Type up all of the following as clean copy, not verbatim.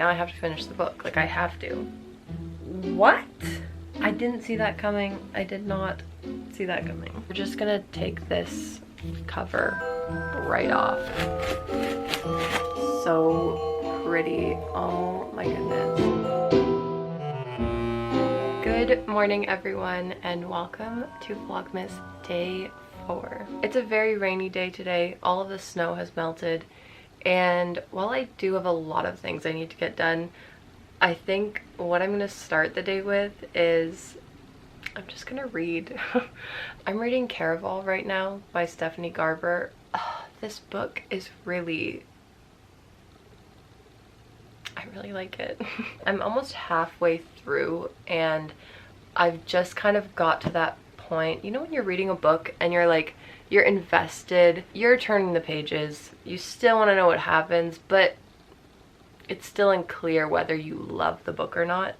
Now I have to finish the book. Like, I have to. What? I didn't see that coming. I did not see that coming. We're just gonna take this cover right off. So pretty. Oh my goodness. Good morning, everyone, and welcome to Vlogmas Day 4. It's a very rainy day today. All of the snow has melted, and while I do have a lot of things I need to get done, I think what I'm going to start the day with is I'm just going to read. I'm reading Caraval right now by Stephanie Garber. This book is really... I really like it. I'm almost halfway through and I've just kind of got to that point. You know when you're reading a book and you're like, you're invested, you're turning the pages, you still want to know what happens, but it's still unclear whether you love the book or not.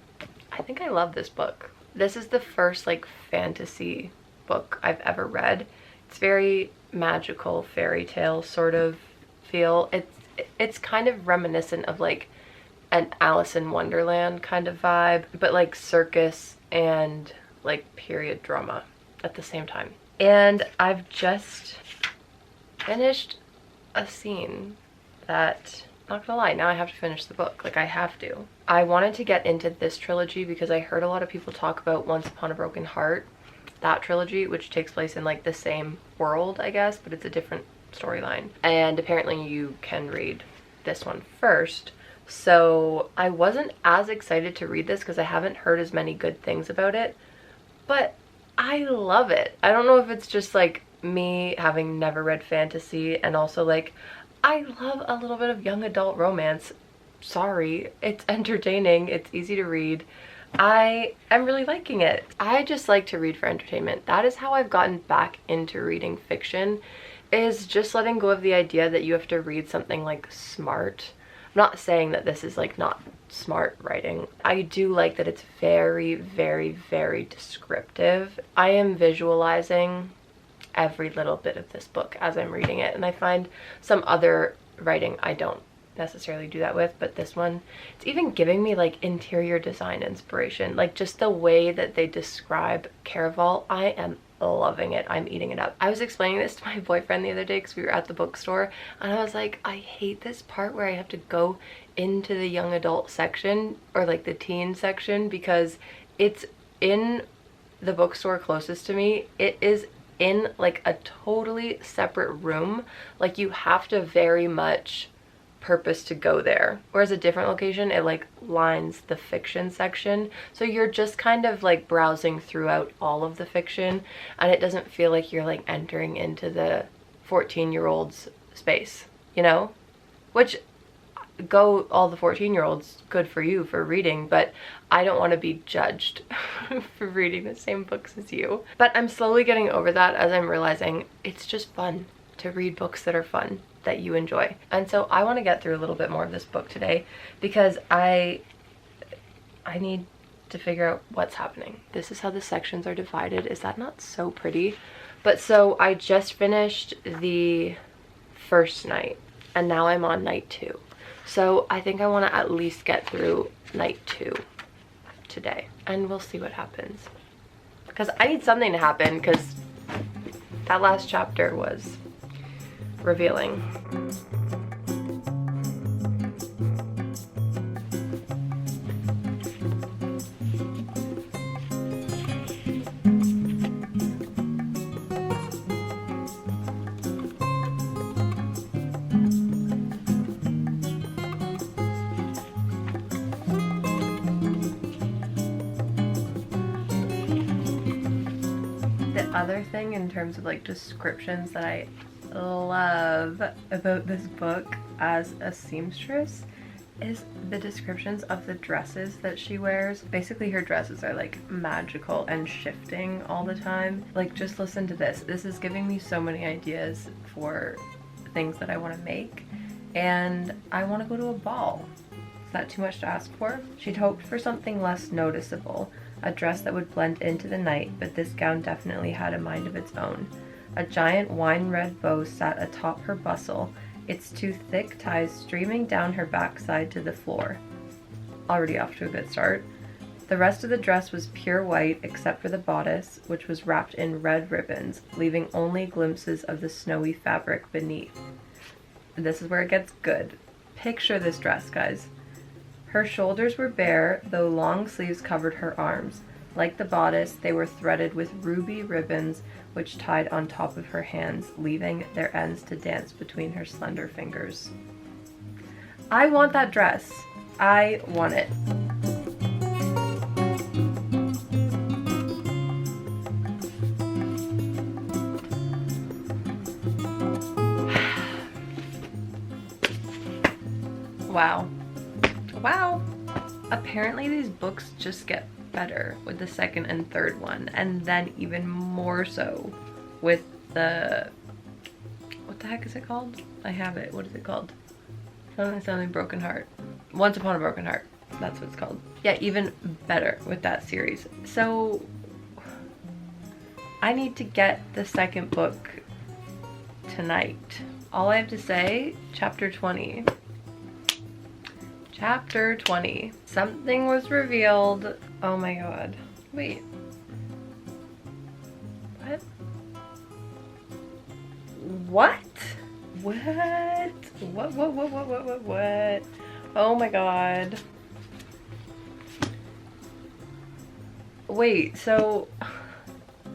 I think I love this book. This is the first like fantasy book I've ever read. It's very magical, fairy tale sort of feel. It's kind of reminiscent of like an Alice in Wonderland kind of vibe, but like circus and like period drama at the same time. And I've just finished a scene that, not gonna lie, now I have to finish the book. Like, I have to. I wanted to get into this trilogy because I heard a lot of people talk about Once Upon a Broken Heart, that trilogy, which takes place in like the same world, I guess, but it's a different storyline. And apparently you can read this one first. So I wasn't as excited to read this because I haven't heard as many good things about it, but I love it. I don't know if it's just like me having never read fantasy, and also like I love a little bit of young adult romance. Sorry, it's entertaining, it's easy to read. I am really liking it. I just like to read for entertainment. That is how I've gotten back into reading fiction, is just letting go of the idea that you have to read something like smart. I'm not saying that this is like not smart writing. I do like that it's very, very, very descriptive. I am visualizing every little bit of this book as I'm reading it, and I find some other writing I don't necessarily do that with, but this one, it's even giving me like interior design inspiration. Like just the way that they describe Caraval, I am loving it. I'm eating it up. I was explaining this to my boyfriend the other day because we were at the bookstore, and I was like, I hate this part where I have to go into the young adult section or like the teen section because it's in the bookstore closest to me. It is in like a totally separate room. Like you have to very much purpose to go there, whereas a different location, it like lines the fiction section, so you're just kind of like browsing throughout all of the fiction, and it doesn't feel like you're like entering into the 14-year-old's space, you know? Which, go all the 14-year-olds, good for you for reading, but I don't want to be judged for reading the same books as you. But I'm slowly getting over that as I'm realizing it's just fun to read books that are fun, that you enjoy. And so I want to get through a little bit more of this book today because I need to figure out what's happening. This is how the sections are divided. Is that not so pretty? But so I just finished the first night and now I'm on night 2. So I think I want to at least get through night 2 today, and we'll see what happens. Because I need something to happen, because that last chapter was revealing. The other thing in terms of like descriptions that I love about this book as a seamstress is the descriptions of the dresses that she wears. Basically her dresses are like magical and shifting all the time. Like, just listen to this. This is giving me so many ideas for things that I want to make, and I want to go to a ball. Is that too much to ask for? She'd hoped for something less noticeable, a dress that would blend into the night, but this gown definitely had a mind of its own. A giant wine-red bow sat atop her bustle, its two thick ties streaming down her backside to the floor. already off to a good start. The rest of the dress was pure white except for the bodice, which was wrapped in red ribbons, leaving only glimpses of the snowy fabric beneath. This is where it gets good. Picture this dress, guys. Her shoulders were bare, though long sleeves covered her arms. Like the bodice, they were threaded with ruby ribbons, which tied on top of her hands, leaving their ends to dance between her slender fingers. I want that dress. I want it. Wow. Wow. Apparently these books just get better with the second and third one, and then even more so with the, what the heck is it called? I have it. What is it called? Something Broken Heart. Once Upon a Broken Heart. That's what it's called. Yeah, even better with that series. So I need to get the second book tonight. All I have to say, chapter 20. Chapter 20. Something was revealed. Oh my god. Wait. What? What? What? Oh my god. Wait, so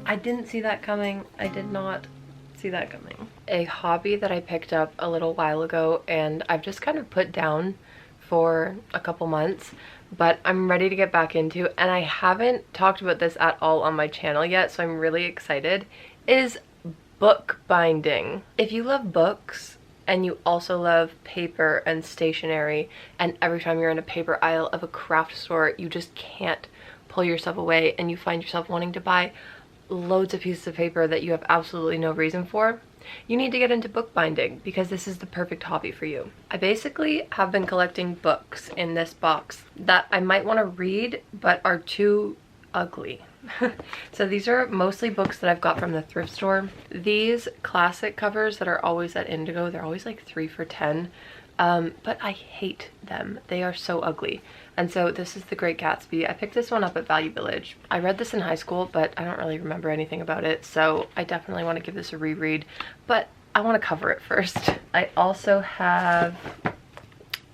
I didn't see that coming. I did not see that coming. A hobby that I picked up a little while ago and I've just kind of put down for a couple months, but I'm ready to get back into, and I haven't talked about this at all on my channel yet, so I'm really excited, is bookbinding. If you love books and you also love paper and stationery, and every time you're in a paper aisle of a craft store you just can't pull yourself away and you find yourself wanting to buy loads of pieces of paper that you have absolutely no reason for, you need to get into bookbinding because this is the perfect hobby for you. I basically have been collecting books in this box that I might want to read but are too ugly. So these are mostly books that I've got from the thrift store. These classic covers that are always at Indigo, they're always like 3 for $10. But I hate them. They are so ugly. And so this is The Great Gatsby. I picked this one up at Value Village. I read this in high school, but I don't really remember anything about it, so I definitely want to give this a reread, but I want to cover it first. I also have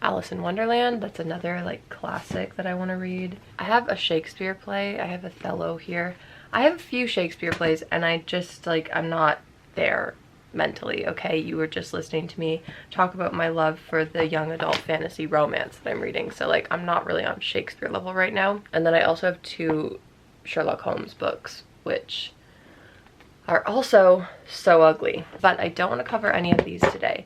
Alice in Wonderland. That's another like classic that I want to read. I have a Shakespeare play. I have Othello here. I have a few Shakespeare plays and I just like, I'm not there mentally, okay? You were just listening to me talk about my love for the young adult fantasy romance that I'm reading, so like I'm not really on Shakespeare level right now. And then I also have 2 Sherlock Holmes books, which are also so ugly, but I don't want to cover any of these today.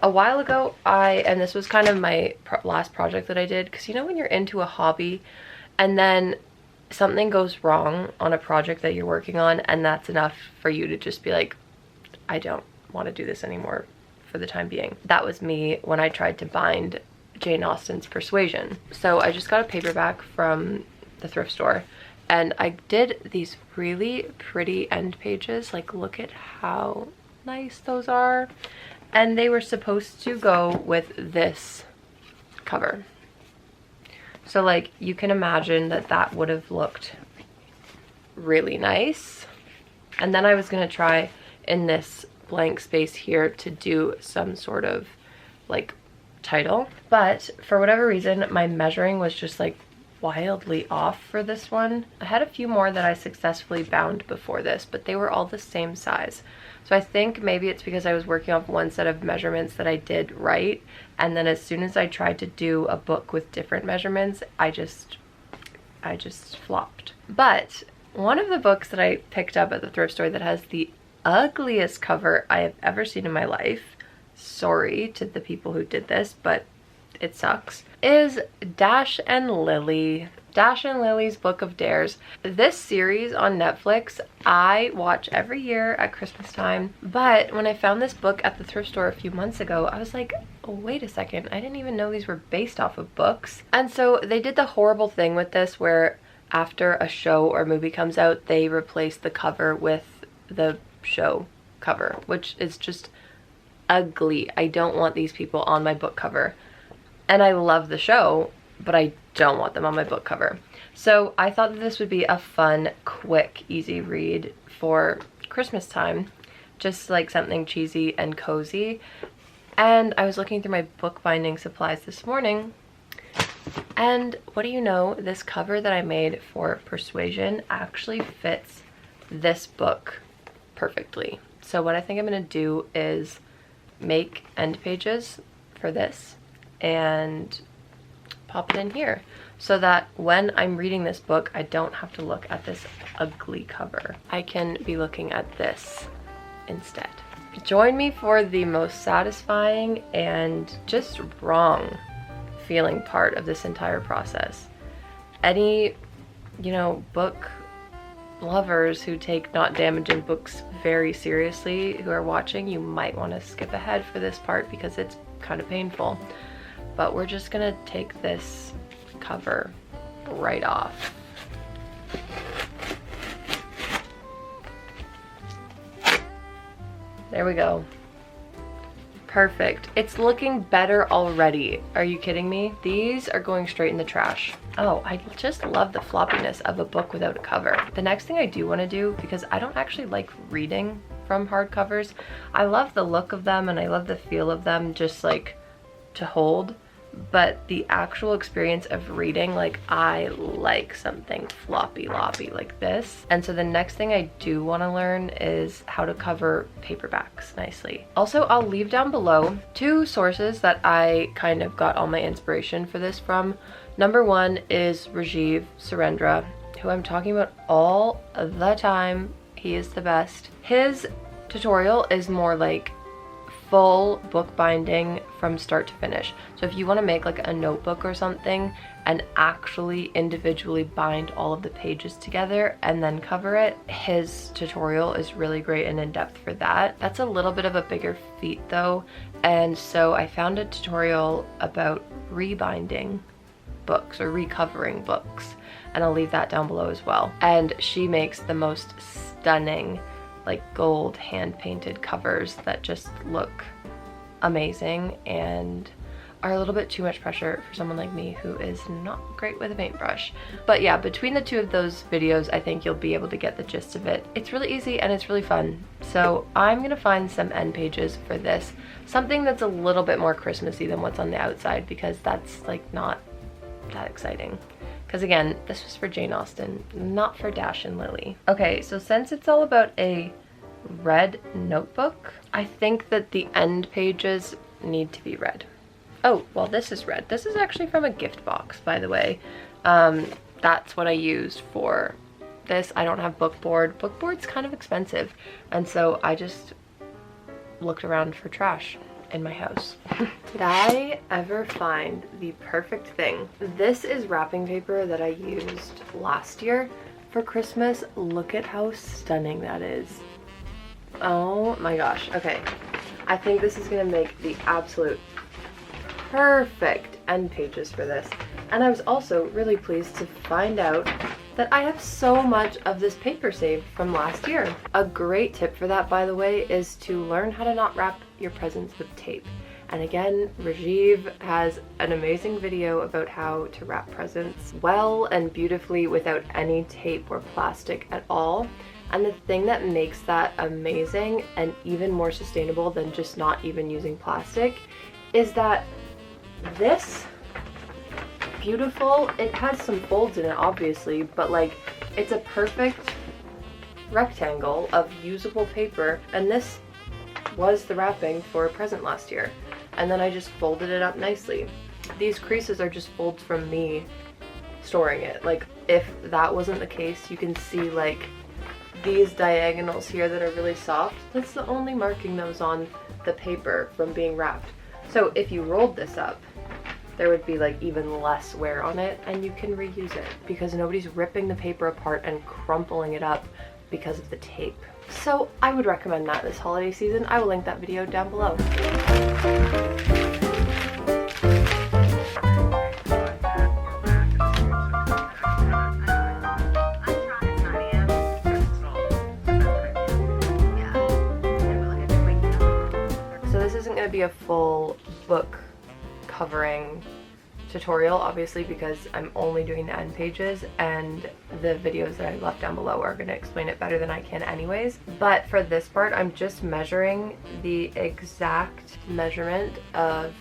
A while ago, and this was kind of my last project that I did, because you know when you're into a hobby and then something goes wrong on a project that you're working on, and that's enough for you to just be like, I don't want to do this anymore for the time being. That was me when I tried to bind Jane Austen's Persuasion. So I just got a paperback from the thrift store and I did these really pretty end pages. Like, look at how nice those are. And they were supposed to go with this cover. So like you can imagine that that would have looked really nice. And then I was gonna try in this blank space here to do some sort of like title, but for whatever reason my measuring was just like wildly off for this one. I had a few more that I successfully bound before this, but they were all the same size. So I think maybe it's because I was working off one set of measurements that I did right, and then as soon as I tried to do a book with different measurements, I just flopped. But one of the books that I picked up at the thrift store that has the ugliest cover I have ever seen in my life, sorry to the people who did this, but it sucks, is Dash and Lily. Dash and Lily's Book of Dares. This series on Netflix I watch every year at Christmas time, but when I found this book at the thrift store a few months ago, I was like, oh, wait a second, I didn't even know these were based off of books. And so they did the horrible thing with this where after a show or movie comes out, they replace the cover with the show cover, which is just ugly. I don't want these people on my book cover. And I love the show, but I don't want them on my book cover. So I thought that this would be a fun, quick, easy read for Christmas time. Just like something cheesy and cozy. And I was looking through my bookbinding supplies this morning, and what do you know, this cover that I made for Persuasion actually fits this book perfectly. So what I think I'm going to do is make end pages for this and pop it in here so that when I'm reading this book, I don't have to look at this ugly cover. I can be looking at this instead. Join me for the most satisfying and just wrong feeling part of this entire process. Any, you know, book lovers who take not damaging books very seriously who are watching, you might want to skip ahead for this part because it's kind of painful. But we're just gonna take this cover right off. There we go. Perfect. It's looking better already. Are you kidding me? These are going straight in the trash. Oh, I just love the floppiness of a book without a cover. The next thing I do want to do, because I don't actually like reading from hardcovers, I love the look of them and I love the feel of them just like to hold, but the actual experience of reading, like I like something floppy loppy like this. And so the next thing I do want to learn is how to cover paperbacks nicely. Also, I'll leave down below 2 sources that I kind of got all my inspiration for this from. Number 1 is Rajiv Surendra, who I'm talking about all the time. He is the best. His tutorial is more like full bookbinding from start to finish. So if you want to make like a notebook or something and actually individually bind all of the pages together and then cover it, his tutorial is really great and in-depth for that. That's a little bit of a bigger feat though, and so I found a tutorial about rebinding books or recovering books, and I'll leave that down below as well. And she makes the most stunning like gold hand-painted covers that just look amazing and are a little bit too much pressure for someone like me who is not great with a paintbrush. But yeah, between the 2 of those videos, I think you'll be able to get the gist of it. It's really easy and it's really fun. So I'm gonna find some end pages for this, something that's a little bit more Christmassy than what's on the outside, because that's like not that exciting. Because again, this was for Jane Austen, not for Dash and Lily. Okay, so since it's all about a red notebook, I think that the end pages need to be red. Oh, well, this is red. This is actually from a gift box, by the way. That's what I used for this. I don't have bookboard. Bookboard's kind of expensive, and so I just looked around for trash in my house. Did I ever find the perfect thing? This is wrapping paper that I used last year for Christmas. Look at how stunning that is. Oh my gosh. Okay, I think this is gonna make the absolute perfect end pages for this. And I was also really pleased to find out that I have so much of this paper saved from last year. A great tip for that, by the way, is to learn how to not wrap your presents with tape. And again, Rajiv has an amazing video about how to wrap presents well and beautifully without any tape or plastic at all. And the thing that makes that amazing and even more sustainable than just not even using plastic is that this beautiful, it has some folds in it obviously, but like it's a perfect rectangle of usable paper, and this was the wrapping for a present last year, and then I just folded it up nicely. These creases are just folds from me storing it. Like if that wasn't the case, you can see like these diagonals here that are really soft. That's the only marking that was on the paper from being wrapped. So if you rolled this up, there would be like even less wear on it, and you can reuse it because nobody's ripping the paper apart and crumpling it up because of the tape. So I would recommend that this holiday season. I will link that video down below. So this isn't going to be a full book covering tutorial, obviously, because I'm only doing the end pages, and the videos that I left down below are going to explain it better than I can anyways. But for this part, I'm just measuring the exact measurement of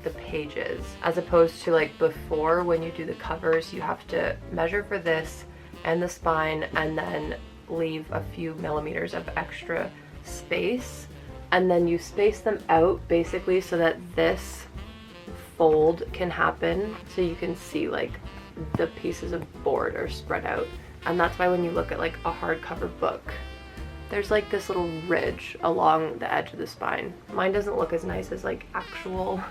the pages, as opposed to like before when you do the covers, you have to measure for this and the spine and then leave a few millimeters of extra space, and then you space them out basically so that this fold can happen, so you can see like the pieces of board are spread out. And that's why when you look at like a hardcover book, there's like this little ridge along the edge of the spine. Mine doesn't look as nice as like actual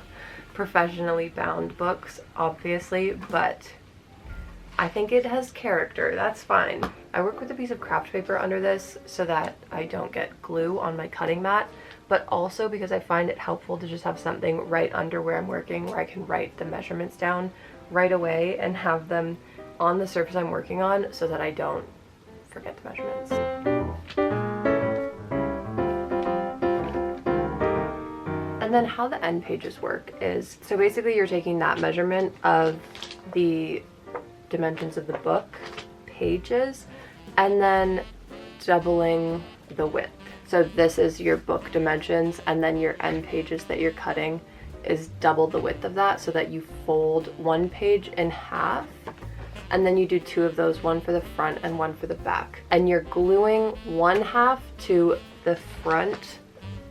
professionally bound books, obviously, but I think it has character. That's fine. I work with a piece of craft paper under this so that I don't get glue on my cutting mat, but also because I find it helpful to just have something right under where I'm working where I can write the measurements down right away and have them on the surface I'm working on so that I don't forget the measurements. And then how the end pages work is, so basically you're taking that measurement of the dimensions of the book pages and then doubling the width. So this is your book dimensions, and then your end pages that you're cutting is double the width of that, so that you fold one page in half, and then you do two of those, one for the front and one for the back. And you're gluing one half to the front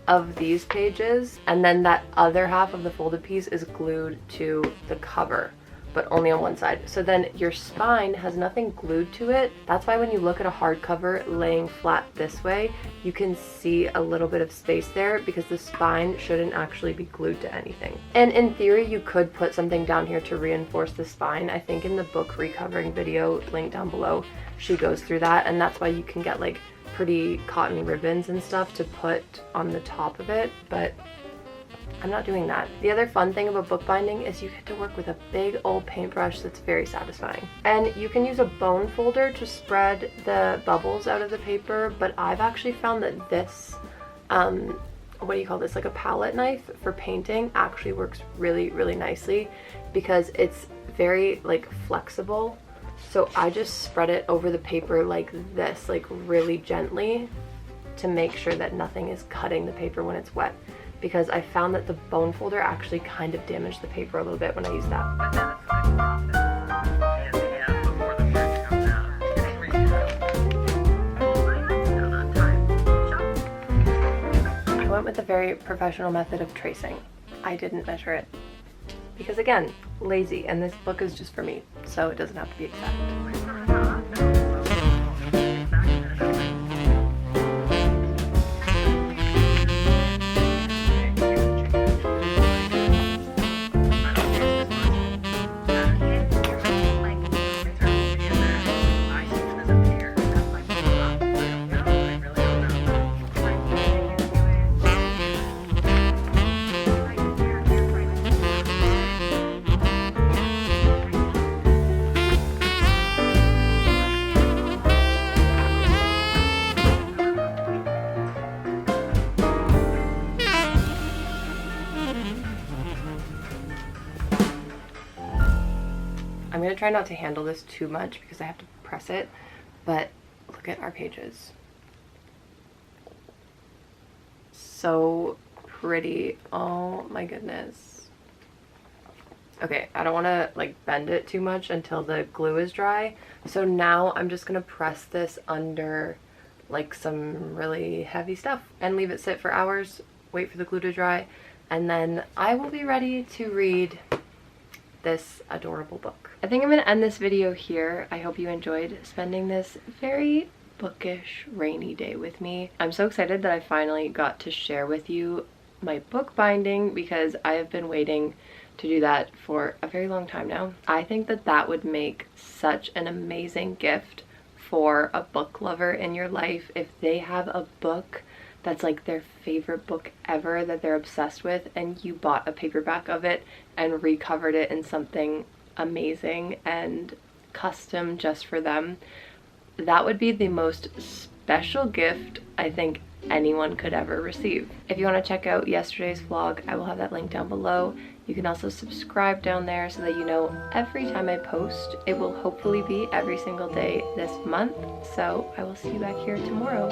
of these pages, and then that other half of the folded piece is glued to the cover, but only on one side. So then your spine has nothing glued to it. That's why when you look at a hardcover laying flat this way, you can see a little bit of space there because the spine shouldn't actually be glued to anything. And in theory, you could put something down here to reinforce the spine. I think in the book recovering video, link down below, she goes through that, and that's why you can get like pretty cotton ribbons and stuff to put on the top of it, but I'm not doing that. The other fun thing about bookbinding is you get to work with a big old paintbrush that's very satisfying. And you can use a bone folder to spread the bubbles out of the paper, but I've actually found that this, what do you call this, like a palette knife for painting actually works really, really nicely because it's very like flexible. So I just spread it over the paper like this, like really gently, to make sure that nothing is cutting the paper when it's wet, because I found that the bone folder actually kind of damaged the paper a little bit when I used that. I went with a very professional method of tracing. I didn't measure it because, again, lazy, and this book is just for me, so it doesn't have to be exact. I'm gonna try not to handle this too much because I have to press it, but look at our pages. So pretty. Oh my goodness. Okay, I don't want to like bend it too much until the glue is dry. So now I'm just gonna press this under like some really heavy stuff and leave it sit for hours, wait for the glue to dry, and then I will be ready to read this adorable book. I think I'm gonna end this video here. I hope you enjoyed spending this very bookish rainy day with me. I'm so excited that I finally got to share with you my book binding because I have been waiting to do that for a very long time now. I think that that would make such an amazing gift for a book lover in your life if they have a book that's like their favorite book ever that they're obsessed with, and you bought a paperback of it and recovered it in something amazing and custom just for them. That would be the most special gift I think anyone could ever receive. If you want to check out yesterday's vlog, I will have that link down below. You can also subscribe down there so that you know every time I post. It will hopefully be every single day this month. So I will see you back here tomorrow.